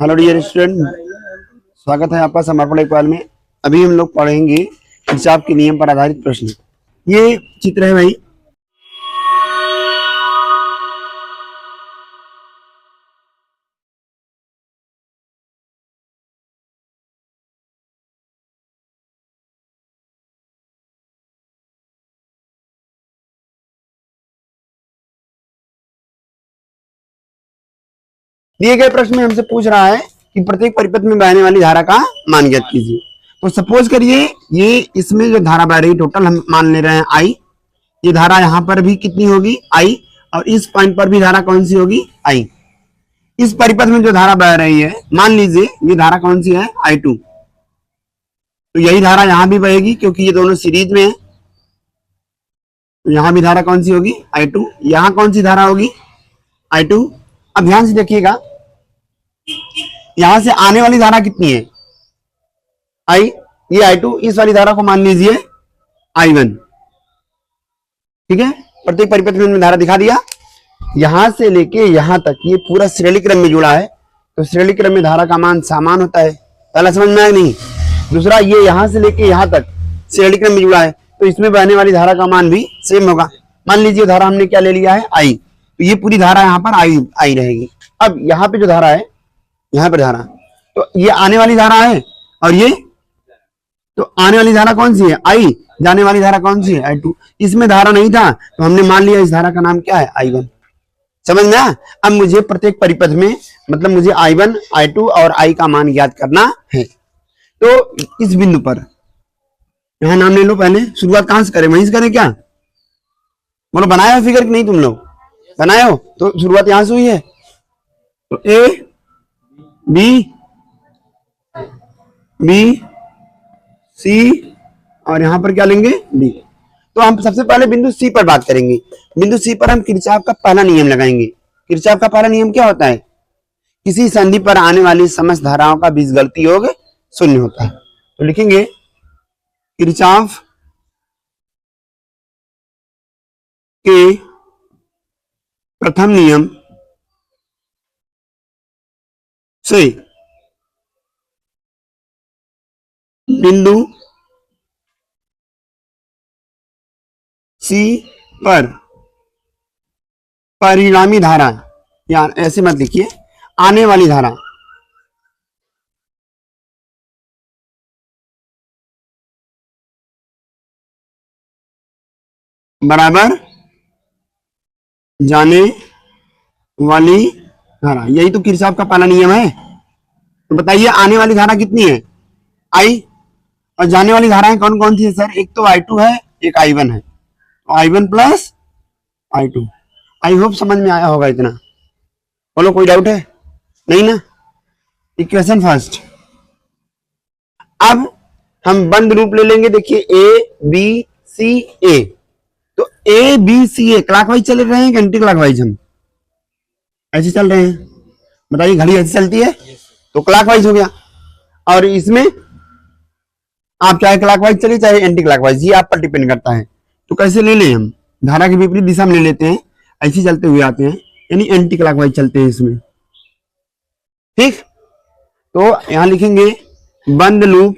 Hello dear student, स्वागत है आपका समर्पण एकपाल में। अभी हम लोग पढ़ेंगे हिसाब के नियम पर आधारित प्रश्न। ये चित्र है भाई, दिए गए प्रश्न में हमसे पूछ रहा है कि प्रत्येक परिपथ में बहने वाली धारा का मान ज्ञात कीजिए। तो सपोज करिए ये इसमें जो धारा बह रही टोटल हम मान ले रहे हैं आई। ये धारा यहाँ पर भी कितनी होगी आई, और इस पॉइंट पर भी धारा कौन सी होगी आई। इस परिपथ में जो धारा बह रही है मान लीजिए ये धारा कौन सी है I2, तो यही धारा यहां भी बहेगी क्योंकि ये दोनों सीरीज में है। तो यहां भी धारा कौन सी होगी I2, यहां कौन सी धारा होगी I2। अब ध्यान से देखिएगा, यहां से आने वाली धारा कितनी है I, ये I2, इस वाली धारा को मान लीजिए I1। ठीक है, प्रत्येक परिपथ में धारा दिखा दिया। यहां से लेके यहां तक ये पूरा श्रेणी क्रम में जुड़ा है, तो श्रेणी क्रम में धारा का मान समान होता है। पहला समझ में आया नहीं। दूसरा, ये यहां से लेके यहां तक श्रेणी क्रम में जुड़ा है, तो इसमें बहने वाली धारा का मान भी सेम होगा। मान लीजिए धारा हमने क्या ले लिया है आई, तो ये पूरी धारा यहाँ पर आई रहेगी। अब यहाँ पे जो धारा है, यहाँ पर धारा, तो ये आने वाली धारा है और ये, तो आने वाली धारा कौन सी है आई, जाने वाली धारा कौन सी है I2। इसमें धारा नहीं था तो हमने मान लिया इस धारा का नाम क्या है I1। समझ में आया। अब मुझे प्रत्येक परिपथ में मतलब मुझे I1, I2 और I का मान ज्ञात करना है। तो इस बिंदु पर यहां नाम ले लो। पहले शुरुआत कहां से करें, वहीं से करें क्या? बोलो, बनाया हो फिगर कि नहीं? तुम लोग बनाए हो तो शुरुआत यहां से हुई है। तो A B C और यहां पर क्या लेंगे D। तो हम सबसे पहले बिंदु C पर बात करेंगे। बिंदु C पर हम किरचॉफ का पहला नियम लगाएंगे। किरचॉफ का पहला नियम क्या होता है? किसी संधि पर आने वाली समस्त धाराओं का बीजगणितीय योग शून्य होता है। तो लिखेंगे किरचॉफ के प्रथम नियम से बिंदु C पर परिणामी धारा, यार ऐसे मत लिखिए, आने वाली धारा बराबर जाने वाली धारा। यही तो किरचॉफ का पहला नियम है। तो बताइए आने वाली धारा कितनी है I, और जाने वाली धाराएं कौन कौन सी है सर? एक तो I2 है, एक I1 है। तो I1 plus I2। I hope समझ में आया होगा इतना। बोलो, कोई डाउट है? नहीं ना। Equation first. अब हम बंद रूप ले लेंगे। देखिए A B C A, तो A B C A clockwise चल रहे हैं कि एंटी क्लॉकवाइज? हम ऐसे चल रहे हैं। बताइए, घड़ी ऐसे चलती है तो क्लॉकवाइज हो गया। और इसमें आप चाहे क्लॉकवाइज चलिए चाहे एंटी क्लॉकवाइज, ये आप पर डिपेंड करता है। तो कैसे ले लें हम? धारा की विपरीत दिशा में ले लेते हैं, ऐसे चलते हुए आते हैं, यानी एंटी क्लॉकवाइज चलते हैं इसमें। ठीक, तो यहां लिखेंगे बंद लूप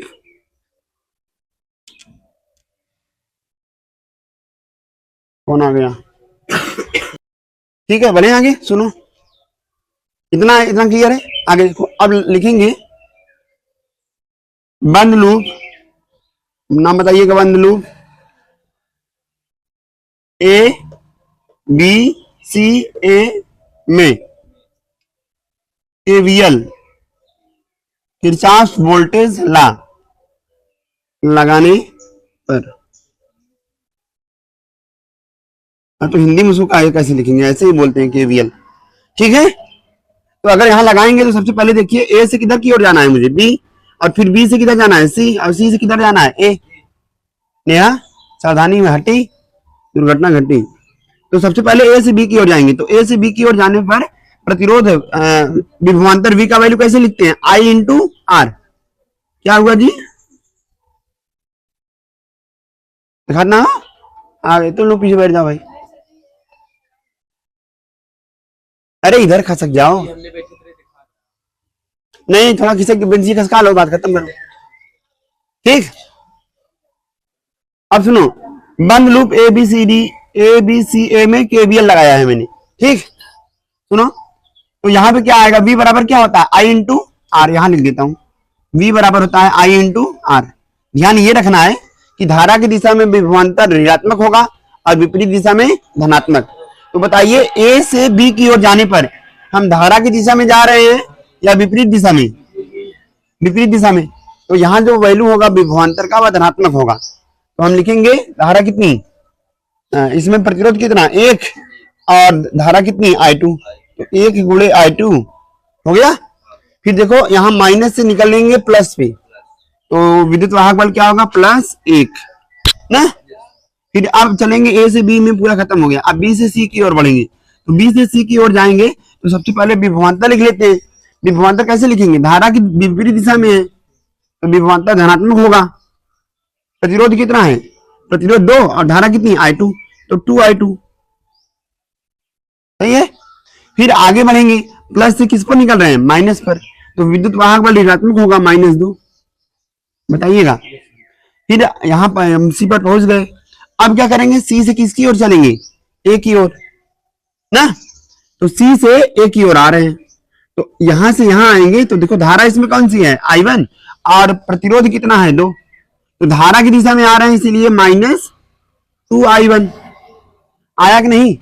कौन आ गया? ठीक है, बढ़े आगे सुनो, इतना इतना क्लियर है। आगे देखो, अब लिखेंगे बंद लूप, नाम बताइएगा बंद loop A B C A में KVL किरचॉफ वोल्टेज लॉ लगाने पर। तो हिंदी में उसको कैसे लिखेंगे? ऐसे ही बोलते हैं KVL। ठीक है, तो अगर यहां लगाएंगे तो सबसे पहले देखिए A से किधर की ओर जाना है मुझे B, और फिर B से किधर जाना है C, और C से किधर जाना है A। नेहा सावधानी में हटी, दुर्घटना घटी। तो सबसे पहले A से B की ओर जाएंगे। तो A से B की ओर जाने पर प्रतिरोध विभवांतर V का वैल्यू कैसे लिखते हैं? I into R। क्या हुआ जी? दिखाना हो आगे, तुम लोग पीछे बैठ जाओ भाई। अरे इधर खसक जाओ। नहीं, थोड़ा खिसक के बेंची खसका लो, बात खत्म करो। ठीक, अब सुनो, बंद लूप ए में केवीएल लगाया है मैंने। ठीक, सुनो, तो यहां पे क्या आएगा, V बराबर क्या होता है, I इंटू आर। यहां लिख देता हूं, V बराबर होता है I इंटू आर। ध्यान ये रखना है कि धारा की दिशा में विभवांतर ऋणात्मक होगा और विपरीत दिशा में धनात्मक। तो बताइए, A से B की ओर जाने पर हम धारा की दिशा में जा रहे हैं या विपरीत दिशा में? विपरीत दिशा में। तो यहां जो वैल्यू होगा विभवांतर का वह धनात्मक होगा। तो हम लिखेंगे धारा कितनी, इसमें प्रतिरोध कितना, 1, और धारा कितनी, I2। तो 1 गुणे I2 हो गया। फिर देखो यहां माइनस से निकल लेंगे प्लस पे, तो विद्युत वाहक बल क्या होगा, +1 ना। फिर अब चलेंगे A से B में, पूरा खत्म हो गया। अब B से C की ओर बढ़ेंगे, तो B से C की ओर जाएंगे तो सबसे पहले विभवांतर लिख लेते हैं। विभवांतर कैसे लिखेंगे, धारा की विपरीत दिशा में है तो विभवांतर धनात्मक होगा। प्रतिरोध कितना है, प्रतिरोध 2, और धारा कितनी, I2, तो 2I2। सही है। फिर आगे बढ़ेंगे, प्लस से किस पर निकल रहे हैं, माइनस पर, तो विद्युत वाहक बल ऋणात्मक होगा, -2। बताइएगा। फिर यहां पर हम C पर पहुंच गए। अब क्या करेंगे, C से किसकी ओर चलेंगे, A की ओर ना। तो C से A की ओर आ रहे हैं, तो यहां से यहां आएंगे तो देखो धारा इसमें कौन सी है, I1, और प्रतिरोध कितना है, 2। तो धारा की दिशा में आ रहे हैं, इसीलिए -2I1 आया कि नहीं।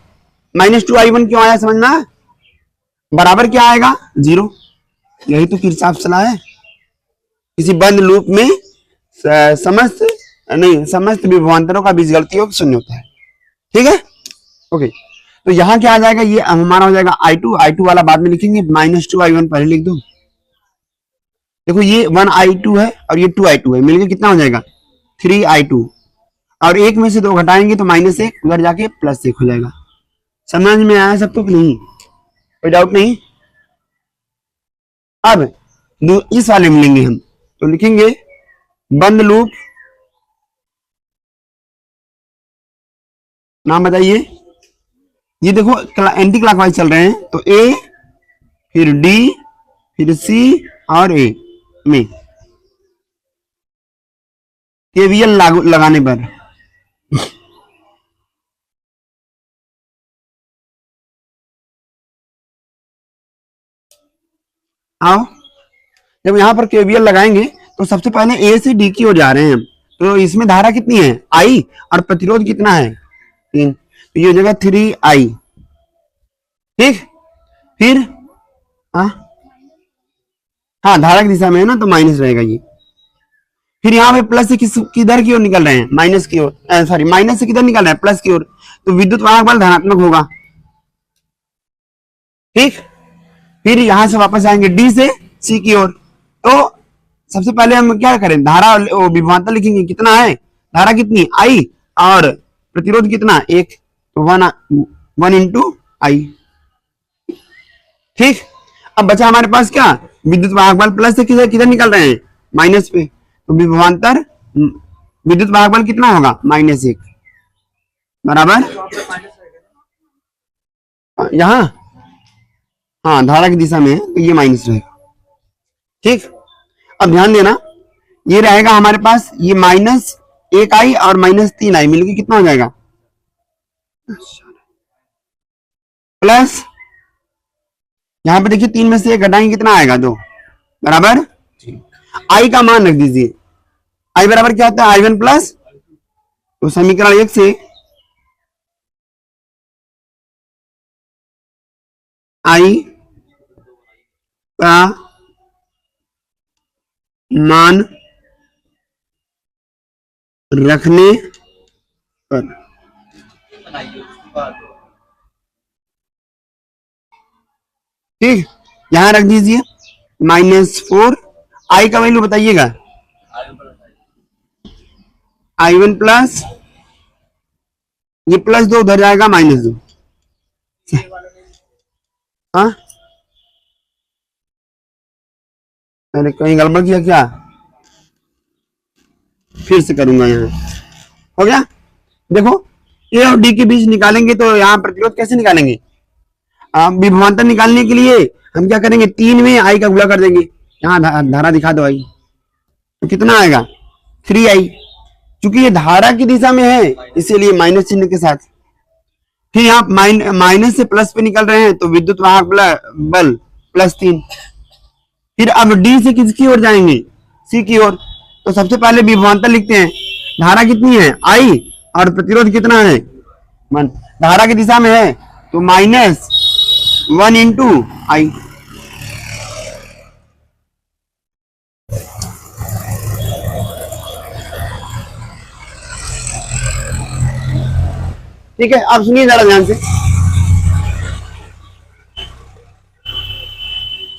-2I1 क्यों आया, समझना। बराबर क्या आएगा, 0। यही तो किरचॉफ सलाह है। किसी बंद लूप में समस्त विभवांतरों का बीजगणितीय योग शून्य होता है। ठीक है, ओके। तो यहां क्या आ जाएगा, ये हमारा हो जाएगा I2 वाला बाद में लिखेंगे, -2I1 पहले लिख दो। देखो ये 1I2 है और ये 2I2 है, मिलकर कितना हो जाएगा, 3I2, और एक में से 2 घटाएंगे तो -1, उधर जाके +1 हो जाएगा। समझ में आया सबको कि नहीं, कोई डाउट नहीं। अब इस वाले में लेंगे हम, तो लिखेंगे बंद लूप, नाम बताइए। ये देखो एंटी क्लॉकवाइज चल रहे हैं, तो A, फिर D, फिर C और A में केवीएल लागू लगाने पर आओ, जब यहां पर केवीएल लगाएंगे तो सबसे पहले A से D की ओर जा रहे हैं हम, तो इसमें धारा कितनी है, I, और प्रतिरोध कितना है, 3, तो ये हो जाएगा 3I। ठीक, फिर हाँ धारा की दिशा में है ना, तो माइनस रहेगा ये। फिर यहाँ पे प्लस से किधर की ओर निकल रहे हैं, माइनस की ओर, सॉरी माइनस से किधर निकल रहे हैं, प्लस की ओर, तो विद्युत वाहक बल धनात्मक होगा। ठीक, फिर यहां से वापस आएंगे D से C की ओर, तो सबसे पहले हम क्या करें, धारा विभवांतर लिखेंगे, कितना है धारा, कितनी I, और प्रतिरोध कितना 1, तो 1 इंटू I। ठीक, अब बचा हमारे पास क्या, विद्युत वाहक बल प्लस से किधर निकल रहे हैं, माइनस पे, तो विभवांतर विद्युत वाहक बल कितना होगा, -1 बराबर, यहां हाँ धारा की दिशा में है तो ये माइनस रहेगा। ठीक, अब ध्यान देना, ये रहेगा हमारे पास, ये -1I और -3I मिलकर कितना हो जाएगा, प्लस, यहां पे देखिए 3 में से 1 घटाएंगे कितना आएगा, 2 बराबर। I का मान रख दीजिए, I बराबर क्या होता है, I1 प्लस, तो समीकरण 1 से I का मान रखने पर ठीक, यहां रख दीजिए -4, I का वैल्यू बताइएगा, I1 प्लस, ये +2 उधर जाएगा -2। हाँ, मैंने कहीं गड़बड़ किया क्या, फिर से करूंगा, यहाँ हो गया। देखो A और D के बीच निकालेंगे तो यहाँ प्रतिरोध कैसे निकालेंगे, विभवांतर निकालने के लिए हम क्या करेंगे, 3 में I का गुणा कर देंगे, यहाँ धारा दिखा दो आई, तो कितना आएगा 3i। क्योंकि ये धारा की दिशा में है इसीलिए माइनस चिन्ह के साथ। फिर यहाँ माइनस से प्लस पे निकल रहे हैं तो विद्युत वाहक बल +3। फिर अब डी से किसकी ओर जाएंगे, सी की ओर। तो सबसे पहले विभवांतर लिखते हैं। धारा कितनी है I और प्रतिरोध कितना है 1। धारा की दिशा में है तो -1 × I। ठीक है, अब सुनिए जरा ध्यान से,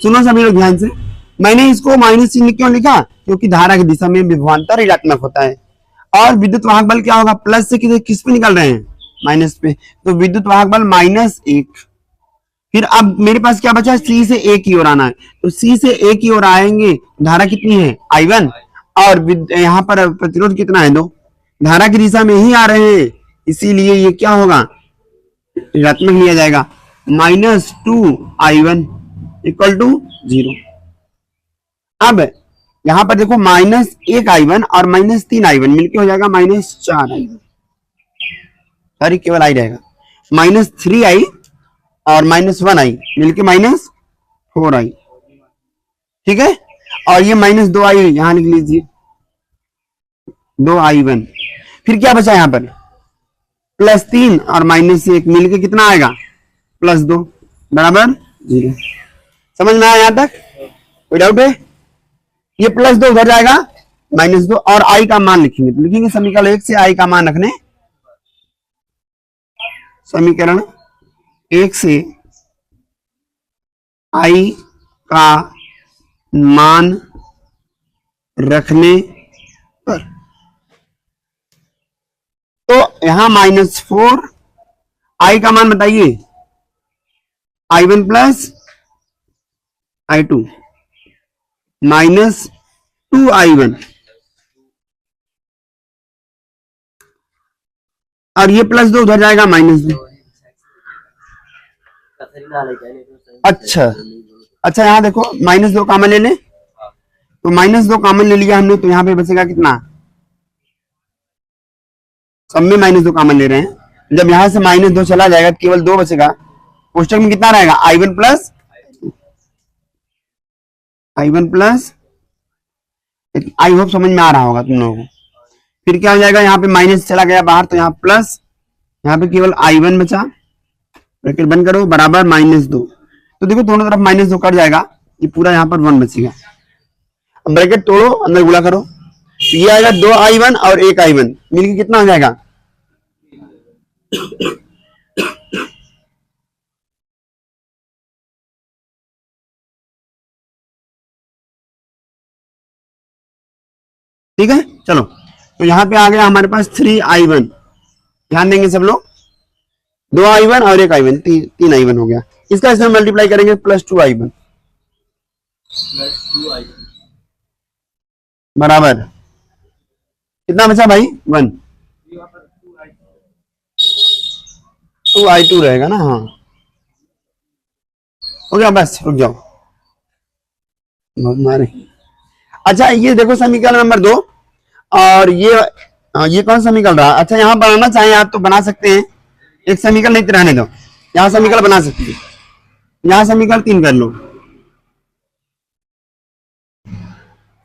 सुनो सभी लोग ध्यान से। मैंने इसको माइनस चिन्ह क्यों लिखा, क्योंकि धारा की दिशा में विभवांतर ऋणात्मक होता है और विद्युत वाहक बल क्या होगा, प्लस से किस पे निकल रहे हैं, माइनस पे। तो विद्युत वाहक बल -1। फिर अब मेरे पास क्या बचा, सी से ए की ओर आना है। तो सी से ए की ओर आएंगे, धारा कितनी है I1 और यहाँ पर प्रतिरोध कितना है 2। धारा की दिशा में ही आ रहे हैं इसीलिए ये क्या होगा, ऋणात्मक लिया जाएगा। -2I1 = 0। अब यहां पर देखो -1I1 और -3I1 मिलके हो जाएगा -4I1। सॉरी केवल I रहेगा। -3I और -1I मिलके -4I। ठीक है, और ये -2I यहां लिख लीजिए 2I1। फिर क्या बचा यहां पर, +3 और -1 मिलके कितना आएगा, +2 बराबर 0। समझ में आया यहां तक, कोई डाउट है। ये +2 उधर जाएगा, -2 और I का मान लिखेंगे। तो लिखेंगे समीकरण 1 से I का मान रखने, समीकरण 1 से I का मान रखने पर, तो यहां -4 I का मान बताइए, I1 + I2 -2I1 और ये +2 उधर जाएगा -2। अच्छा यहां देखो -2 कॉमन ले ले, तो -2 कॉमन ले लिया हमने, तो यहां पे बचेगा कितना, सब में -2 कॉमन ले रहे हैं। जब यहां से -2 चला जाएगा तो केवल 2 बचेगा। कोष्टक में कितना रहेगा, I1 + आई होप समझ में आ रहा होगा तुम लोगों को। फिर क्या हो जाएगा, यहाँ पे माइनस चला गया बाहर तो यहाँ प्लस, यहाँ पे केवल I1 बचा, ब्रैकेट बंद करो, बराबर -2। तो देखो दोनों तरफ -2 कट जाएगा, ये पूरा यहाँ पर 1 बचेगा। अब ब्रैकेट तोड़ो, अंदर गुणा करो, तो ये आएगा 2I1 और 1I1 मिलकर कितना हो जाएगा, ठीक है। चलो तो यहाँ पे आ गया हमारे पास 3I1, ध्यान देंगे सब लोग, 2I1 और 1I1, 3I1 हो गया। इसका इसमें मल्टीप्लाई करेंगे +2I1 बराबर कितना बचा भाई, 1। 2I2 रहेगा ना, हाँ हो गया, बस रुक जाओ मारे। अच्छा ये देखो समीकरण नंबर 2, और ये कौन सा समीकरण रहा। अच्छा यहाँ बनाना चाहें आप तो बना सकते हैं, एक समीकरण नहीं रहने दो, यहाँ समीकरण बना सकते हैं, यहाँ समीकरण 3 कर लो।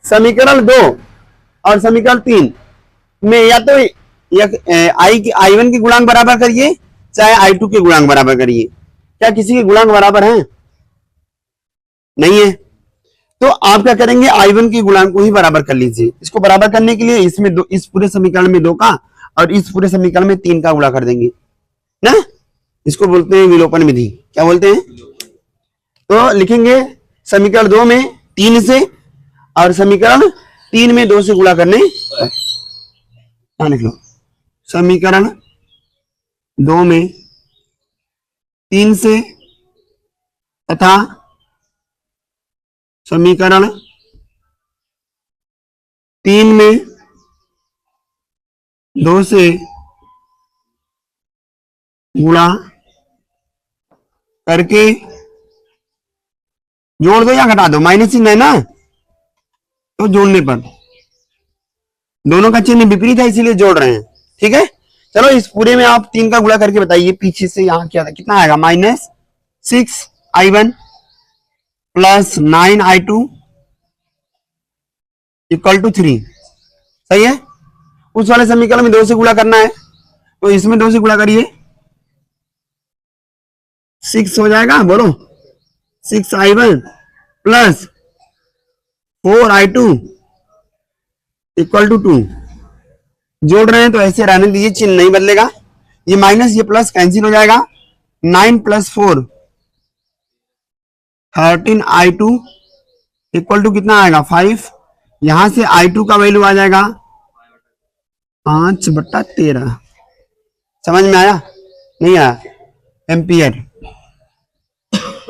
समीकरण 2 और समीकरण 3 में या तो I1 के गुणांक बराबर करिए, चाहे I2 के गुणांक बराबर करिए। क्या किसी के गुणांक बराबर हैं, नहीं है, तो आप क्या करेंगे, I1 के गुणांक को ही बराबर कर लीजिए। इसको बराबर करने के लिए इसमें इस पूरे समीकरण में 2 का और इस पूरे समीकरण में 3 का गुणा कर देंगे ना, इसको बोलते हैं विलोपन विधि। क्या बोलते हैं, तो लिखेंगे समीकरण 2 में 3 से और समीकरण 3 में 2 से गुणा करने, लिख लो समीकरण 2 में 3 से तथा समीकरण 3 में 2 से गुणा करके, जोड़ दो या घटा दो, माइनस चिन्ह है ना, तो जोड़ने पर दोनों का चिन्ह विपरीत है इसीलिए जोड़ रहे हैं। ठीक है, चलो इस पूरे में आप 3 का गुणा करके बताइए। पीछे से यहाँ क्या था, कितना आएगा, -6i1 plus 9i2 equal to 3। सही है, उस वाले समीकरण में 2 से गुणा करना है तो इसमें 2 से गुणा करिए, 6 हो जाएगा, बोलो 6i1 plus 4i2 equal to 2। जोड़ रहे हैं तो ऐसे रहने दीजिए, चिन्ह नहीं बदलेगा। ये माइनस ये प्लस कैंसिल हो जाएगा। 9 प्लस 4 13i2 इक्वल टू कितना आएगा, 5। यहां से i2 का वैल्यू आ जाएगा 5/13। समझ में आया, नहीं आया, एम्पियर।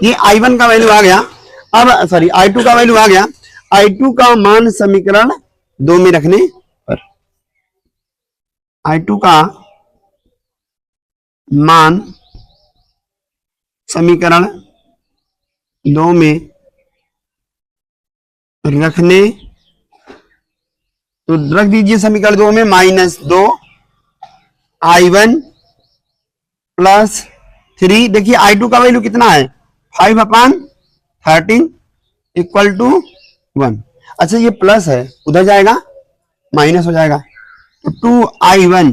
ये i1 का वैल्यू आ गया। अब सॉरी i2 का वैल्यू आ गया। i2 का मान समीकरण 2 में रखने पर i2 का मान समीकरण 2 में रखने, तो रख दीजिए समीकरण 2 में -2i1 प्लस 3। देखिए i2 का वैल्यू कितना है, 5/13 इक्वल टू 1। अच्छा ये प्लस है, उधर जाएगा माइनस हो जाएगा, तो 2i1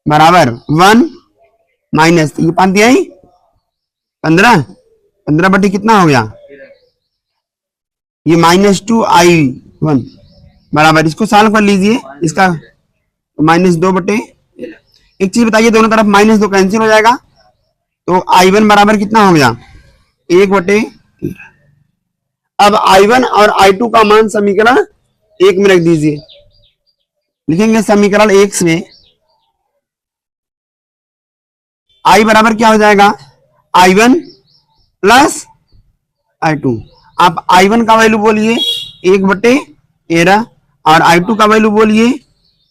बराबर 1 माइनस ये 5 दिया ही 15 बटे कितना हो गया, ये -2i1 बराबर, इसको सॉल्व कर लीजिए, इसका -2 एक चीज बताइए, दोनों तरफ -2 कैंसिल हो जाएगा, तो i1 बराबर कितना हो गया, 1/13। अब i1 और i2 का मान समीकरण 1 में रख दीजिए। लिखेंगे समीकरण 1 में i बराबर क्या हो जाएगा, i1 प्लस i2। आप i1 का वैल्यू बोलिए 1/13 और i2 का वैल्यू बोलिए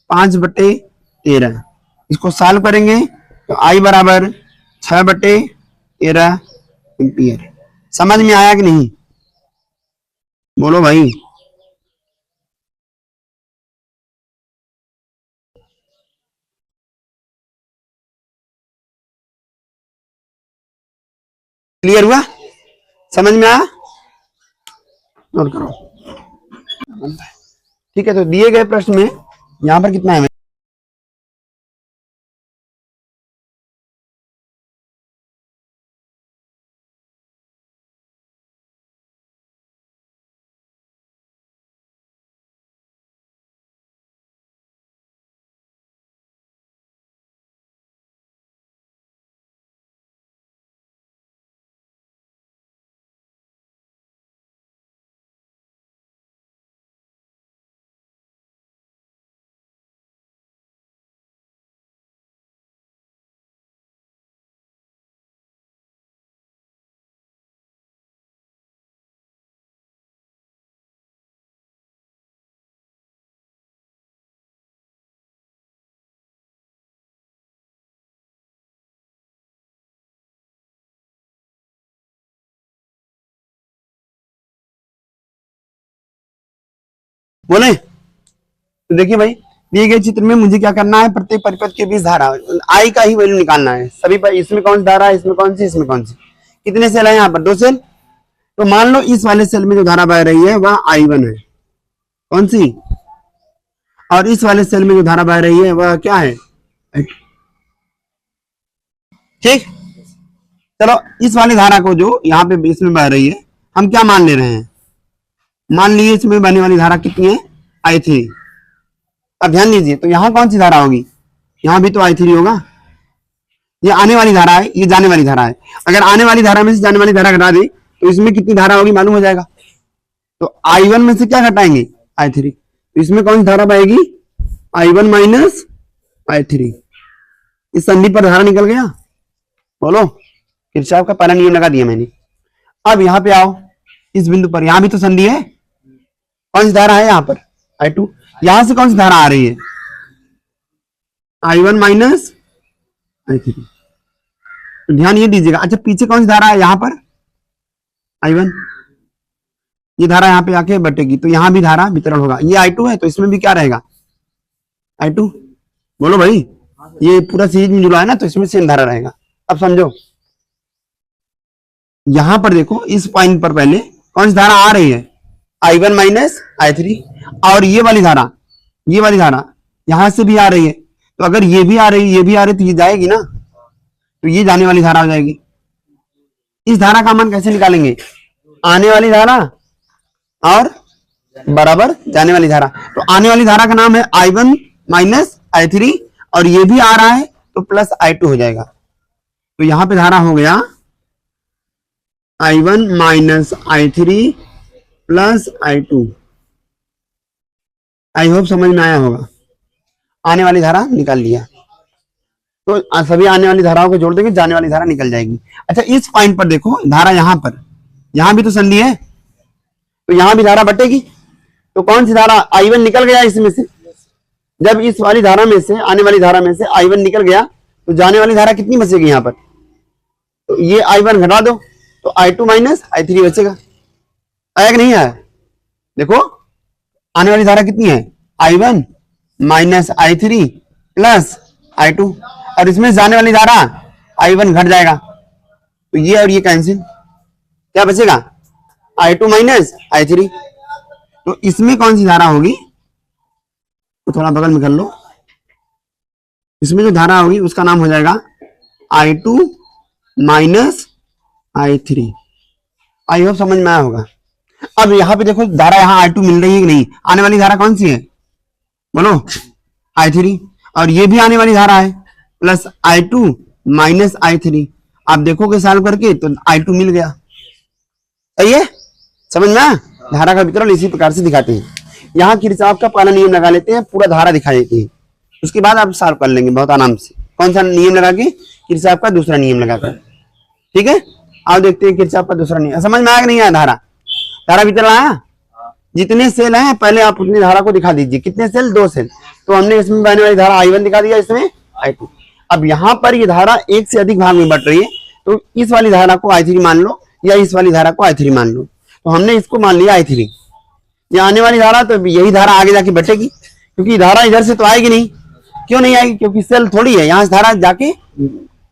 5/13। इसको सॉल्व करेंगे तो i बराबर 6/13 एम्पियर। समझ में आया कि नहीं, बोलो भाई। क्लियर हुआ, समझ में आया, नोट करो। ठीक है, तो दिए गए प्रश्न में यहां पर कितना है, बोले। तो देखिए भाई, दिए गए चित्र में मुझे क्या करना है, प्रत्येक परिपथ के बीच धारा आई का ही वैल्यू निकालना है सभी पर। इसमें कौन सी धारा है, इसमें कौन सी, इसमें कौन सी, कितने सेल है यहाँ पर, 2 सेल। तो मान लो इस वाले सेल में जो धारा बह रही है वह i1 है, कौन सी, और इस वाले सेल में जो धारा बह रही है वह क्या है, ठीक। चलो इस वाली धारा को जो यहाँ पे इसमें बह रही है हम क्या मान ले रहे हैं, मान लीजिए इसमें बहने वाली धारा कितनी है, i3। अब ध्यान दीजिए, तो यहां कौन सी धारा होगी, यहां भी तो i3 होगा। ये आने वाली धारा है, ये जाने वाली धारा है। अगर आने वाली धारा में से जाने वाली धारा घटा दे तो इसमें कितनी धारा होगी मालूम हो जाएगा। तो i1 में से क्या घटाएंगे, i3। तो इसमें कौन सी धारा बहेगी, i1 माइनस i3। इस संधि पर धारा निकल गया, बोलो। किरचॉफ का पहला नियम लगा दिया मैंने। अब यहाँ पे आओ, इस बिंदु पर, यहां भी तो संधि है, कौन सी धारा है यहाँ पर, i2। यहां से कौन सी धारा आ रही है, i1 माइनस i3। तो ध्यान ये दीजिएगा। अच्छा पीछे कौन सी धारा है यहाँ पर, i1। ये धारा यहाँ पे आके बटेगी, तो यहाँ भी धारा वितरण होगा। ये I2 है तो इसमें भी क्या रहेगा, I2। बोलो भाई, ये पूरा सीरीज में जुड़ा है ना, तो इसमें सेम धारा रहेगा। अब समझो, यहां पर देखो, इस पॉइंट पर पहले कौन सी धारा आ रही है, I1 माइनस I3, और ये वाली धारा यहां से भी आ रही है। तो अगर ये भी आ रही, ये भी आ रही, तो ये जाएगी ना, तो ये जाने वाली धारा हो जाएगी। इस धारा का मान कैसे निकालेंगे, आने वाली धारा और बराबर जाने वाली धारा। तो आने वाली धारा का नाम है I1 माइनस I3, और ये भी आ रहा है तो प्लस I2 हो जाएगा। तो यहां पे धारा हो गया I1 minus I3 plus I2। I hope समझ में आया होगा। आने वाली धारा निकाल लिया, तो सभी आने वाली धाराओं को जोड़ देंगे, जाने वाली धारा निकल जाएगी। अच्छा, इस पॉइंट पर देखो, धारा यहां पर, यहां भी तो संधि है, तो यहां भी धारा बटेगी। तो कौन सी धारा, I1 निकल गया इसमें से। जब इस वाली धारा में से, आने वाली धारा में से I1 निकल गया, तो जाने वाली धारा कितनी बचेगी यहाँ पर, तो ये I1 घटा दो, तो I2 माइनस I3 बचेगा। आया कि नहीं आया, देखो आने वाली धारा कितनी है, I1 minus I3 plus I2, और इसमें जाने वाली धारा I1 घट जाएगा, तो ये और ये कैंसिल, क्या बचेगा, I2 माइनस I3। तो इसमें कौन सी धारा होगी, तो थोड़ा बगल में कर लो, इसमें जो धारा होगी उसका नाम हो जाएगा I2 minus I3। I hope समझ में आया होगा। अब यहाँ पे देखो, धारा यहाँ I2 मिल रही है कि नहीं, आने वाली धारा कौन सी है, बोलो I3, और ये भी आने वाली धारा है प्लस I2 माइनस I3। आप देखोगे सॉल्व करके तो I2 मिल गया। सही है, समझ में आया। धारा का वितरण इसी प्रकार से दिखाते हैं। यहाँ किरचॉफ का पहला नियम लगा लेते हैं, पूरा धारा दिखा देते हैं, उसके बाद आप सॉल्व कर लेंगे बहुत आराम से। कौन सा नियम लगा के, किरचॉफ का दूसरा नियम लगाकर। ठीक है, आप देखते हैं किरचॉफ का दूसरा नियम। समझ में आया कि नहीं आया, धारा वितरण आया। जितने सेल हैं पहले आप उतनी धारा को दिखा दीजिए। कितने सेल, 2 सेल, तो हमने इसमें बहने वाली धारा I1 दिखा दिया, इसमें I2। अब यहाँ पर ये धारा एक से अधिक भाग में बट रही है, तो इस वाली धारा को I3 मान लो, या इस वाली धारा को I3 मान लो। तो हमने इसको मान लिया I3, ये आने वाली धारा, तो यही धारा आगे जाके बटेगी, क्योंकि धारा इधर से तो आएगी नहीं। क्यों नहीं आएगी, क्योंकि सेल थोड़ी है, यहाँ से धारा जाके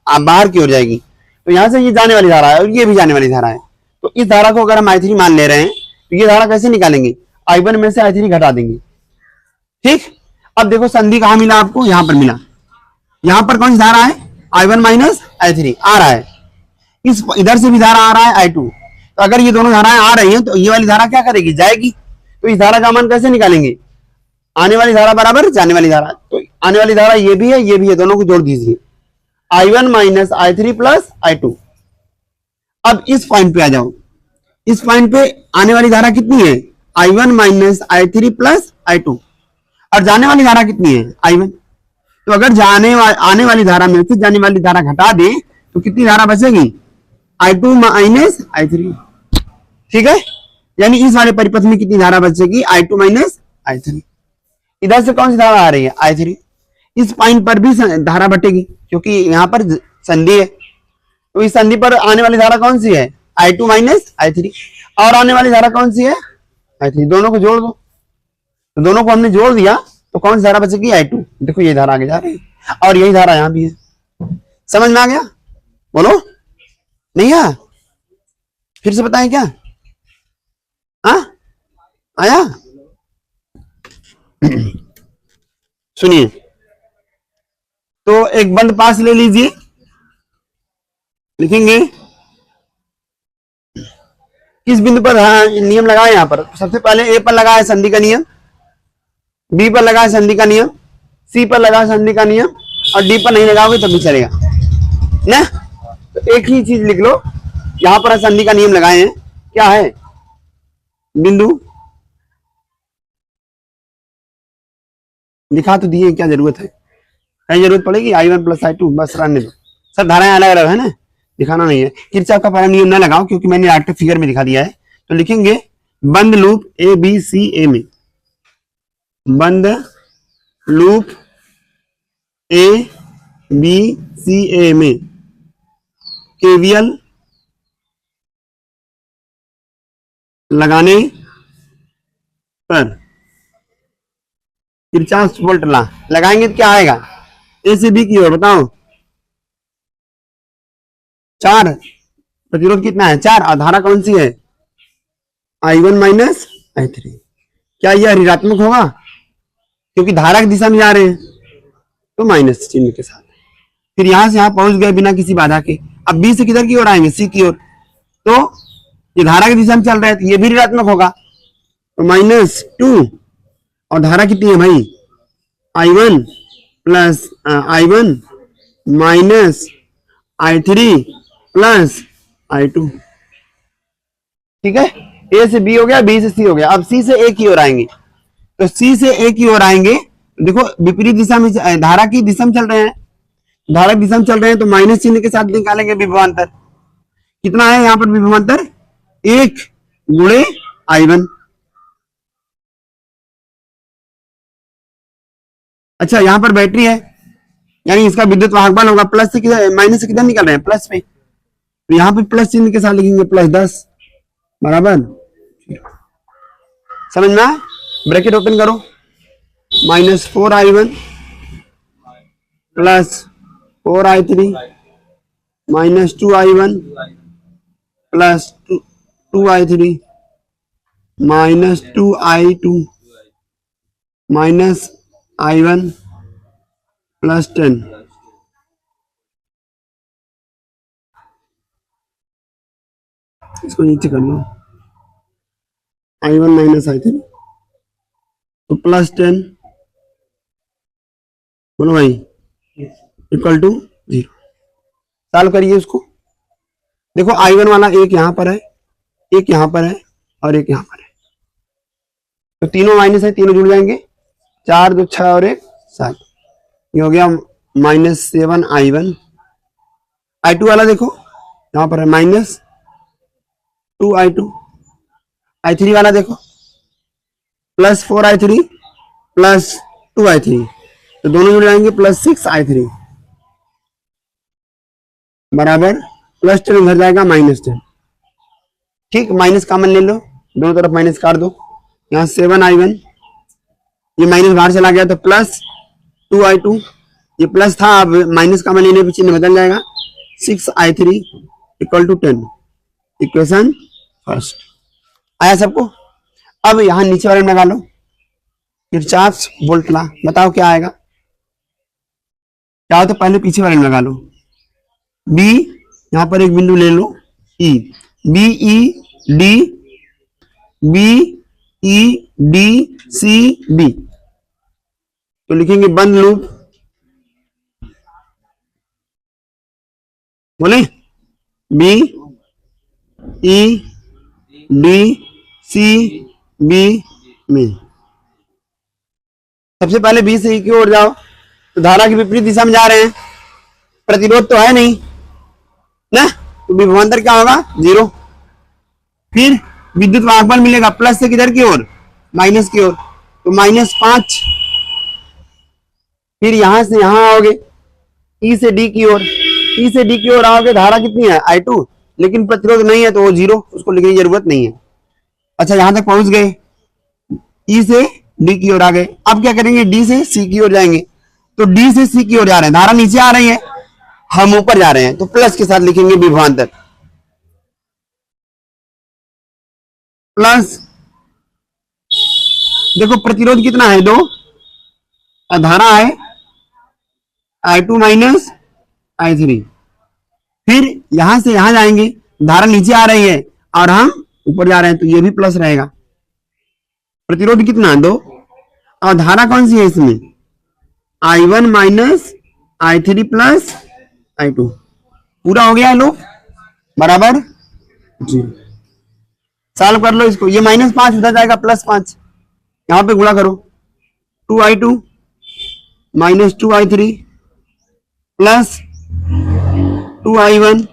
बाहर की ओर जाएगी, तो यहाँ से ये जाने वाली धारा है और ये भी जाने वाली धारा है। तो इस धारा को अगर हम I3 मान ले रहे हैं, तो ये धारा कैसे निकालेंगे, I1 में से I3 घटा देंगे। ठीक, अब देखो संधि कहाँ मिला आपको, यहाँ पर मिला। यहाँ पर कौन सी धारा है, I1 माइनस I3 आ रहा है, इस इधर से भी धारा आ रहा है I2। तो अगर ये दोनों धाराएं आ रही हैं, तो ये वाली धारा क्या करेगी, जाएगी। तो इस धारा का मान कैसे निकालेंगे, आने वाली धारा बराबर जाने वाली धारा। तो आने वाली धारा ये भी है, ये भी है, दोनों को जोड़ दीजिए, I1 minus I3 plus I2। अब इस पॉइंट पे आ जाओ, इस पॉइंट पे आने वाली धारा कितनी है, I1 minus I3 plus I2, और जाने वाली धारा कितनी है, I1। तो अगर आने वाली धारा में से जाने वाली धारा घटा दे, तो कितनी धारा बचेगी, I2 माइनस I3। ठीक है, यानी इस वाले परिपथ में कितनी धारा बचेगी, I2 माइनस I3। इधर से कौन सी धारा आ रही है, I3। इस पॉइंट पर भी धारा बटेगी, क्योंकि यहाँ पर संधि है। तो इस संधि पर आने वाली धारा कौन सी है, I2 माइनस I3, और आने वाली धारा कौन सी है, I3। दोनों को जोड़ दो, तो दोनों को हमने जोड़ दिया, तो कौन सी धारा बचेगी, I2। देखो ये धारा आगे जा रही है, और यही धारा यहाँ भी है। समझ में आ गया, बोलो नहीं आया, फिर से बताएं क्या, आया। सुनिए, तो एक बंद पास ले लीजिए, लिखेंगे किस बिंदु पर नियम लगाए। यहां पर सबसे पहले ए पर लगा है संधि का नियम, बी पर लगा है संधि का नियम, सी पर लगा है संधि का नियम, और डी पर नहीं लगाओगे तब भी चलेगा ना। तो एक ही चीज लिख लो, यहां पर संधि का नियम लगाए हैं, क्या है, बिंदु लिखा तो दिए, क्या जरूरत है, कहीं जरूरत पड़ेगी, I1 प्लस I2, बस रहने दो। सब धाराएं अलग अलग है ना, दिखाना नहीं है। किरचॉफ का पहला नियम ना लगाओ, क्योंकि मैंने डायरेक्ट फिगर में दिखा दिया है। तो लिखेंगे बंद लूप ए बी सी ए में, बंद लूप ए बी सी ए में केवीएल लगाने पर किरचॉफ वोल्ट लॉ लगाएंगे तो क्या आएगा? ए से बी की ओर बताओ, 4 प्रतिरोध कितना है? 4। और धारा कौन सी है? I1 minus I3। क्या यह ऋणात्मक होगा? क्योंकि धारा की दिशा में जा रहे हैं तो माइनस चिन्ह के साथ। फिर यहां से यहां पहुंच गए बिना किसी बाधा के। अब बी से किधर की ओर आएंगे? सी की ओर। तो ये धारा की दिशा में चल रहा है तो ये भी ऋणात्मक होगा, तो -2। और धारा कितनी है भाई? I1 plus I1 minus I3 plus I2। ठीक है, ए से बी हो गया, बी से सी हो गया। अब सी से ए की ओर आएंगे, तो सी से ए की ओर आएंगे, देखो विपरीत दिशा में, धारा की दिशा में चल रहे हैं, धारा की दिशा में चल रहे हैं तो माइनस चिन्ह के साथ निकालेंगे विभवांतर। कितना है यहाँ पर विभवांतर? 1 गुणे I1। अच्छा, यहां पर बैटरी है, यानी इसका विद्युत वाहक बल होगा प्लस से किधर, माइनस से किधर निकल रहे हैं? प्लस पे। तो यहाँ पे प्लस चिन्ह के साथ लिखेंगे +10 बराबर, समझ में आया? ब्रैकेट ओपन करो, -4I1 plus 4I3 -2I1 plus 2I3 -2I2 minus I1 plus 10। इसको नीचे कर लो, I1 माइनस I3 तो प्लस 10, बोलो भाई, इक्वल टू 0। सॉल्व करिए उसको। देखो I1 वाला एक यहां पर है, एक यहां पर है और एक यहां पर है, तो तीनों माइनस है, तीनों जुड़ जाएंगे, 4 2 6 और 1 7। ये हो गया -7 I1। I2 वाला देखो यहां पर है -2 I2। I3 वाला देखो +4 I3 प्लस 2 I3, तो दोनों जुड़ जाएंगे +6 I3 बराबर +10 उधर जाएगा -10। ठीक, माइनस कॉमन ले लो, दोनों तरफ माइनस काट दो। यहाँ 7 I1, ये माइनस बाहर चला गया तो +2 I2, ये प्लस था, अब माइनस कॉमन लेने पर चिन्ह बदल जाएगा, 6 I3 equal to 10। Equation first आया सबको? अब यहां नीचे वाले में लगा लो किरचॉफ वोल्ट लॉ, बताओ क्या आएगा? क्या हो तो पहले पीछे वाले में लगा लो। बी, यहां पर एक बिंदु ले लो E, B E D C B, तो लिखेंगे बंद लूप, बोले B E D C B में। सबसे पहले बी से ई की ओर जाओ, तो धारा की विपरीत दिशा में जा रहे हैं, प्रतिरोध तो है नहीं ना, तो विभवांतर क्या होगा? 0। फिर विद्युत वाहक बल मिलेगा प्लस से किधर की ओर? माइनस की ओर, तो -5। फिर यहां से यहां आओगे, ई से डी की ओर, ई से डी की ओर आओगे, धारा कितनी है? I2, लेकिन प्रतिरोध नहीं है तो वो 0, उसको लिखने की जरूरत नहीं है। अच्छा, यहां तक पहुंच गए, ई से डी की ओर आ गए, अब क्या करेंगे? डी से सी की ओर जाएंगे, तो डी से सी की ओर जा रहे हैं, धारा नीचे आ रही है, हम ऊपर जा रहे हैं, तो प्लस के साथ लिखेंगे विभवांतर, प्लस। देखो प्रतिरोध कितना है? 2, और धारा है I2 माइनस I3। फिर यहां से यहां जाएंगे, धारा नीचे आ रही है और हम ऊपर जा रहे हैं, तो ये भी प्लस रहेगा। प्रतिरोध कितना? 2, और धारा कौन सी है इसमें? I1 minus I3 plus I2। पूरा हो गया है लोग, बराबर जी। सॉल्व कर लो इसको, ये -5 उधर जाएगा +5, यहां पे गुणा करो, 2I2 minus 2I3 plus 2I1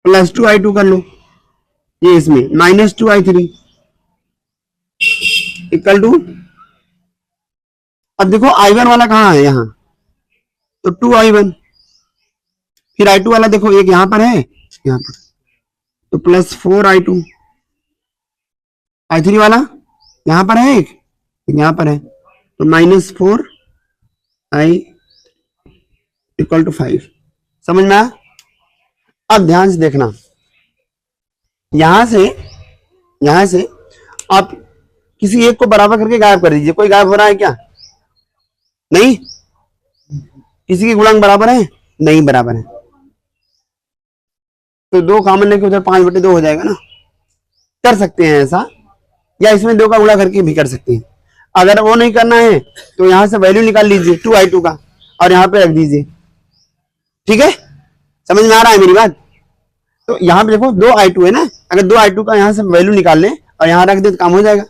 plus 2I2 कर लो, ये इसमें -2I3 इक्वल टू, अब देखो I1 वाला कहाँ है? यहाँ, तो 2I1। फिर I2 वाला देखो, एक यहां पर है, यहाँ पर, तो प्लस 4i2, i3 वाला यहां पर है, एक यहां पर है, तो -4i इक्वल टू 5। समझ में आया? अब ध्यान से देखना, यहां से आप किसी एक को बराबर करके गायब कर दीजिए। कोई गायब हो रहा है क्या? नहीं। किसी के गुणांक बराबर है? नहीं बराबर है, तो 2 कॉमन लेके उधर 5/2 हो जाएगा ना। कर सकते हैं ऐसा, या इसमें 2 का गुणा करके भी कर सकते हैं। अगर वो नहीं करना है तो यहां से वैल्यू निकाल लीजिए 2i2 का और यहां पे रख दीजिए। ठीक है, समझ में आ रहा है मेरी बात? तो यहां पे देखो 2i2 है ना, अगर 2i2 का यहां से वैल्यू निकाल लें और यहां रख दे तो काम हो जाएगा।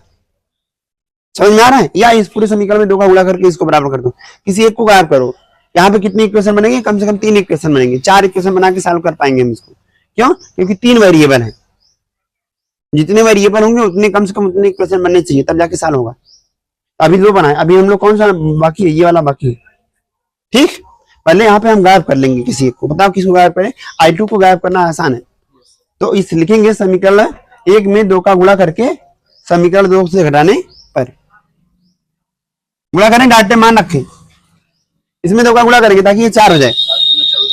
समझ में आ रहा है? या इस पूरे समीकरण में 2 का गुणा करके इसको बराबर कर दो, किसी एक को गायब करो। यहाँ पे कितनी इक्वेशन बनेंगे? कम से कम 3 इक्वेशन बनेंगे, 4 इक्वेशन बना के सॉल्व कर पाएंगे हम इसको। क्यों? क्योंकि 3 वेरिएबल है, जितने वेरिएबल होंगे उतने कम से कम उतने इक्वेशन बनने चाहिए, तब जाके सॉल्व होगा। अभी 2 बनाए, अभी हम लोग कौन सा बाकी है? ये वाला बाकी है। ठीक, पहले यहाँ पे हम गायब कर लेंगे किसी एक को। बताओ किसको गायब करें? i2 को गायब करना आसान है, तो इस लिखेंगे समीकरण 1 में 2 का गुणा करके समीकरण 2 से घटाने पर। गुणा करें, डांटे मान रखें, इसमें 2 का गुणा करेंगे ताकि ये 4 हो जाए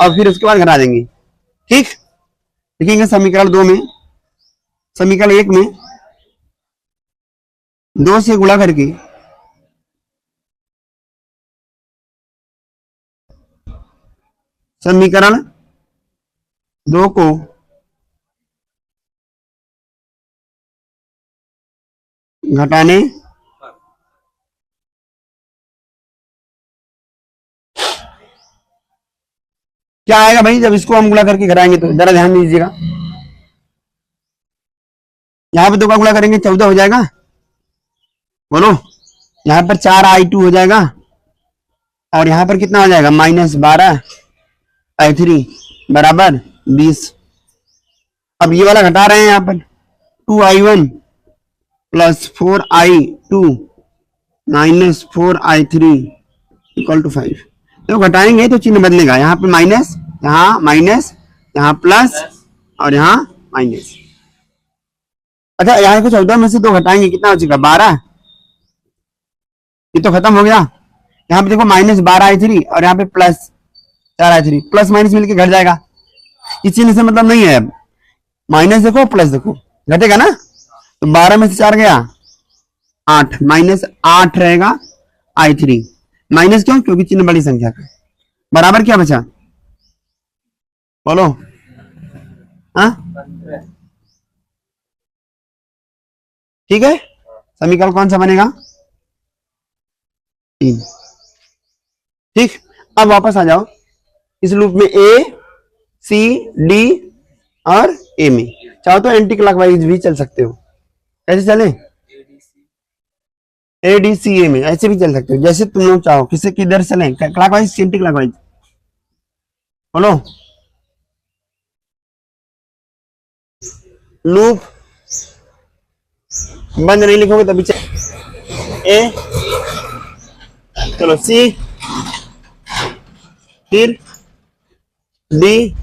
और फिर उसके बाद घटा देंगे। ठीक, लिखेंगे समीकरण 2 में, समीकरण 1 में 2 से गुणा करके समीकरण 2 को घटाने क्या आएगा भाई जब इसको हम गुणा करके घटाएंगे? तो जरा ध्यान दीजिएगा, यहाँ पे 2 का गुणा करेंगे 14 हो जाएगा। बोलो, यहाँ पर 4i2 हो जाएगा और यहाँ पर कितना हो जाएगा? -12i3 बराबर 20। अब ये वाला घटा रहे हैं, यहाँ पर 2i1 plus 4i2 -4i3 equal to 5। तो घटाएंगे तो चिन्ह बदलेगा, यहाँ पे माइनस, यहाँ प्लस और यहाँ माइनस। अच्छा, यहाँ को 14 में से 2 घटाएंगे, कितना हो चुका? 12। ये तो खत्म हो गया। यहाँ पे देखो -12i3 और यहाँ पे प्लस 4i3, प्लस माइनस मिलके घट जाएगा। इस चिन्ह से मतलब नहीं है। अब माइनस देखो प्लस देखो, घटेगा ना। तो 12 में से 4 गया 8, -8 रहेगा i3। माइनस क्यों? क्योंकि चिन्ह बड़ी संख्या का। बराबर क्या बचा? बोलो। हाँ, ठीक है, समीकरण कौन सा बनेगा? 3। ठीक, अब वापस आ जाओ इस लूप में, ए सी डी और ए में। चाहो तो एंटी क्लॉकवाइज भी चल सकते हो। कैसे चले? ए डी सी ए में ऐसे भी चल सकते हो, जैसे तुम लोग चाहो। किसे किधर चले, क्लॉकवाइज एंटी क्लॉकवाइज? बोलो। लूप बंद नहीं लिखोगे तभी ए, चलो सी, फिर डी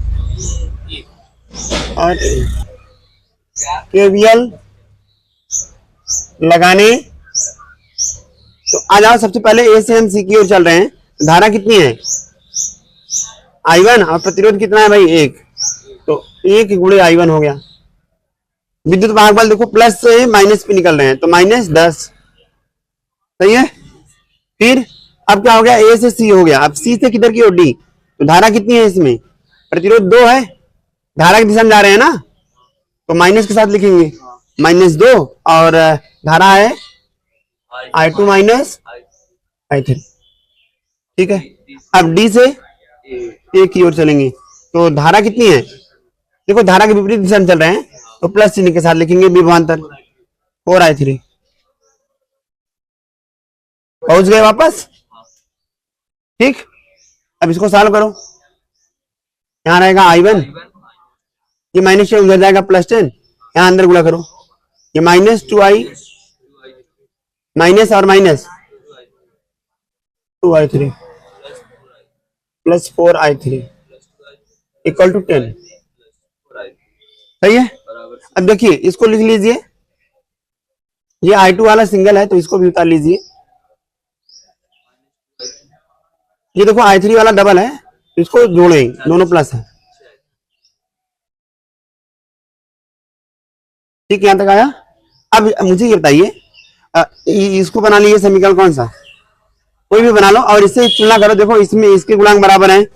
और केवीएल लगाने। तो आ जाओ, सबसे पहले ए से हम सी की ओर चल रहे हैं। धारा कितनी है? i1 और प्रतिरोध कितना है भाई? 1। तो 1 गुणे i1 हो गया। विद्युत वाहक बल देखो प्लस से माइनस पे निकल रहे हैं, तो -10। सही है। फिर अब क्या हो गया? ए से सी हो गया, अब सी से किधर की ओर? डी। तो धारा कितनी है इसमें? प्रतिरोध 2 है, धारा की दिशा में जा रहे हैं ना, तो माइनस के साथ लिखेंगे -2 और धारा है i2 माइनस i3। ठीक है, अब डी से ए की ओर चलेंगे, तो धारा कितनी है? देखो धारा के विपरीत दिशा में चल रहे हैं, तो प्लस चिन्ह के साथ लिखेंगे विभवांतर 4i3। पहुंच गए वापस? ठीक, अब इसको सॉल्व करो। यहां रहेगा i1, ये माइनस से उधर जाएगा +10, यहां अंदर गुणा करो, ये -2i माइनस और minus 2i3 plus 4i3 equal to 10। सही है। अब देखिए इसको लिख लीजिए, ये I2 वाला सिंगल है तो इसको भी उतार लीजिए। ये देखो I3 वाला डबल है, इसको जोड़े, दोनों प्लस है। ठीक, यहां तक आया। अब मुझे ये बताइए, इसको बना लीजिए समीकरण कौन सा, कोई भी बना लो और इससे तुलना करो। देखो इसमें इसके गुणांक बराबर हैं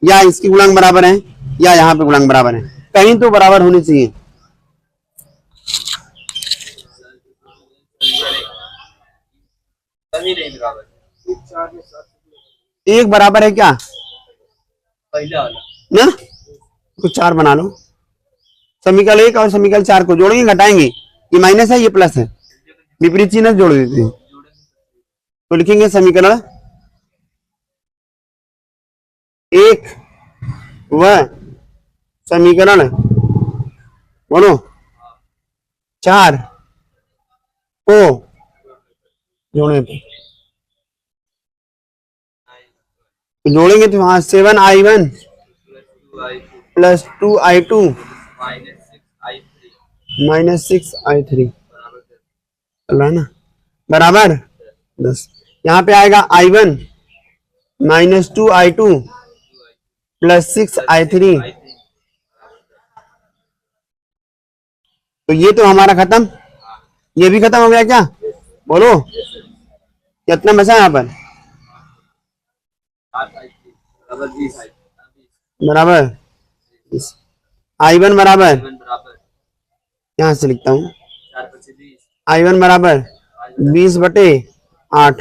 या इसके गुणांक बराबर हैं या यहाँ पे गुणांक बराबर हैं, कहीं तो बराबर होने चाहिए। एक बराबर है क्या ना, कुछ 4 बना लो। समीकरण 1 और समीकरण 4 को जोड़ेंगे घटाएंगे, ये माइनस है ये प्लस है, विपरीत चिन्ह जोड़ देते हैं। तो लिखेंगे समीकरण 1 व समीकरण बोलो 4 को जोड़े थे, तो जोड़ेंगे तो वहां 7I1 plus 2I2 minus 6I3 चल रहा है ना, बराबर 10। यहाँ पे आएगा I1 minus 2I2 plus 6I3। तो ये तो हमारा खत्म, ये भी खत्म हो गया क्या, बोलो कितना बचा यहाँ पर, बराबर I1 बराबर, यहां से लिखता हूं I1 बराबर 20/8,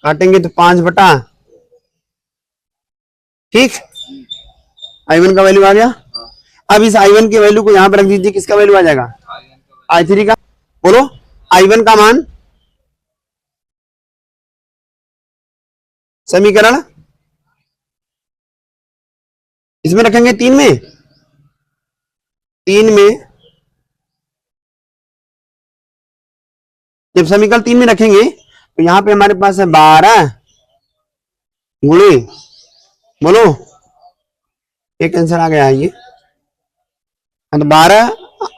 काटेंगे तो 5/, ठीक, I1 का वैल्यू आ गया। अब इस I1 के वैल्यू को यहां पर रख दीजिए, किसका वैल्यू आ जाएगा, I3 का। बोलो I1 का मान समीकरण इसमें रखेंगे 3 में, 3 में जब समीकरण 3 में रखेंगे तो यहां पे हमारे पास है 12 गुणे, बोलो एक आंसर आ गया है ये, तो 12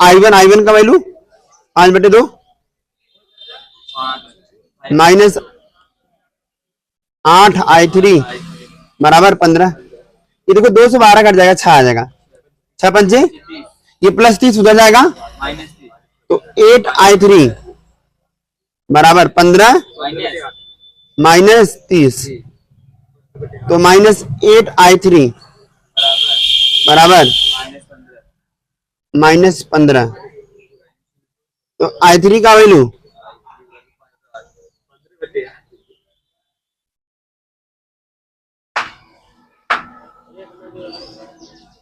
I1 का वैल्यू 5/2 माइनस 8I3 बराबर 15। ये देखो 2 से 12 कट जाएगा, 6 आ जाएगा, 6 पंचे, ये प्लस 30 उधर जाएगा तो 8I3 बराबर 15 माइनस 30, तो माइनस 8I3 बराबर माइनस 15। तो I3 का वैल्यू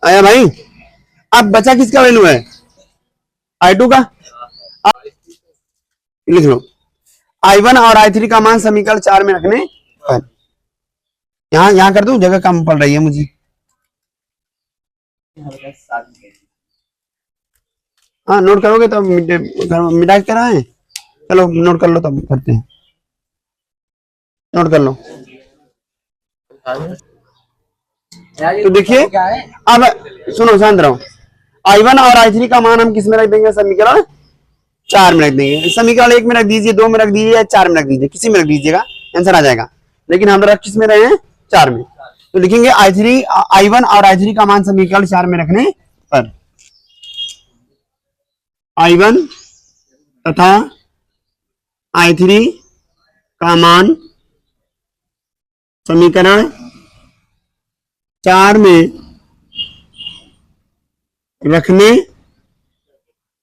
आया भाई। अब बचा किसका वैल्यू है, I2 का। अब लिख लो I1 और I3 का मान समीकरण 4 में रखने पर, यहां कर दूं, जगह कम पड़ रही है मुझे। हाँ नोट करोगे तो मिटा कर आए, चलो नोट कर लो तब करते हैं, नोट कर लो। तो देखिए अब सुनो शांत रहो, I1 और I3 का मान हम किस में रख देंगे, समीकरण 4 में रख देंगे। समीकरण 1 में रख दीजिए, 2 में रख दीजिए या 4 में रख दीजिए, किसी में रख दीजिएगा आंसर आ जाएगा, लेकिन हम लोग किस में रहे हैं, 4 में। तो लिखेंगे I1 और I3 का मान समीकरण 4 में रखने पर I1 तथा I3 का मान समीकरण 4 में रखने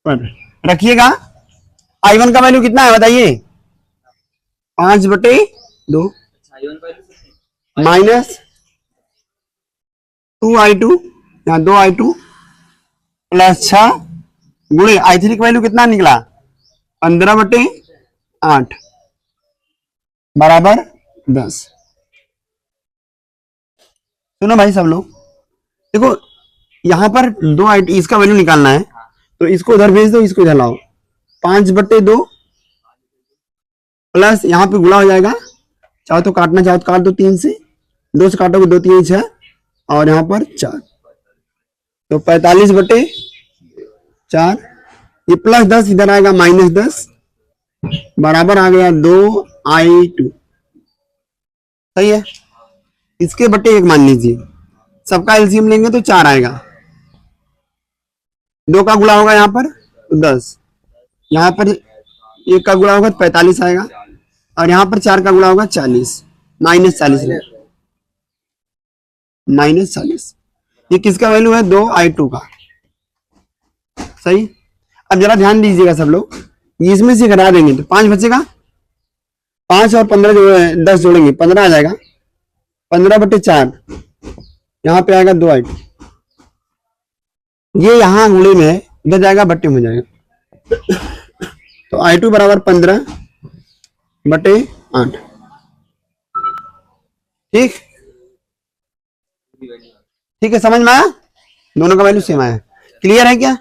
पर, रखिएगा। I1 का वैल्यू कितना है बताइए, 5/2 माइनस 2I2 या 2I2 प्लस 6 गुणे I3 का वैल्यू कितना निकला, 15/8 बराबर 10। सुनो भाई सब लोग, देखो यहां पर 2I2 इसका वैल्यू निकालना है, तो इसको उधर भेज दो, इसको इधर लाओ, 5/2 प्लस यहाँ पे गुणा हो जाएगा, चाहो तो काटना चाहो तो काट दो 3 से, 2 से काटोगे 2 3 6 और यहाँ पर 4, तो 45/4 ये +10 इधर आएगा -10 बराबर आ गया 2i2। सही है। इसके बटे 1 मान लीजिए, सबका एलसीएम लेंगे तो 4 आएगा। 2 का गुणा होगा यहाँ पर तो 10, यहाँ पर 1 का गुणा होगा तो 45 आएगा, और यहाँ पर 4 का गुणा होगा 40, -40 -40। ये किसका वैल्यू है? 2i2 का। सही। अब जरा ध्यान दीजिएगा सब लोग, इसमें से घटा देंगे तो 5 बचेगा, 5 और 15 जो है 10 जोड़ेंगे 15 आ जाएगा, 15/4 यहाँ पे आएगा 2i2। ये यहाँ गुणे में है, इधर जाएगा बट्टे में हो जाएगा, तो i2 बराबर 15/8। ठीक, ठीक है, समझ में आया? दोनों का वैल्यू सेम आया। क्लियर है क्या?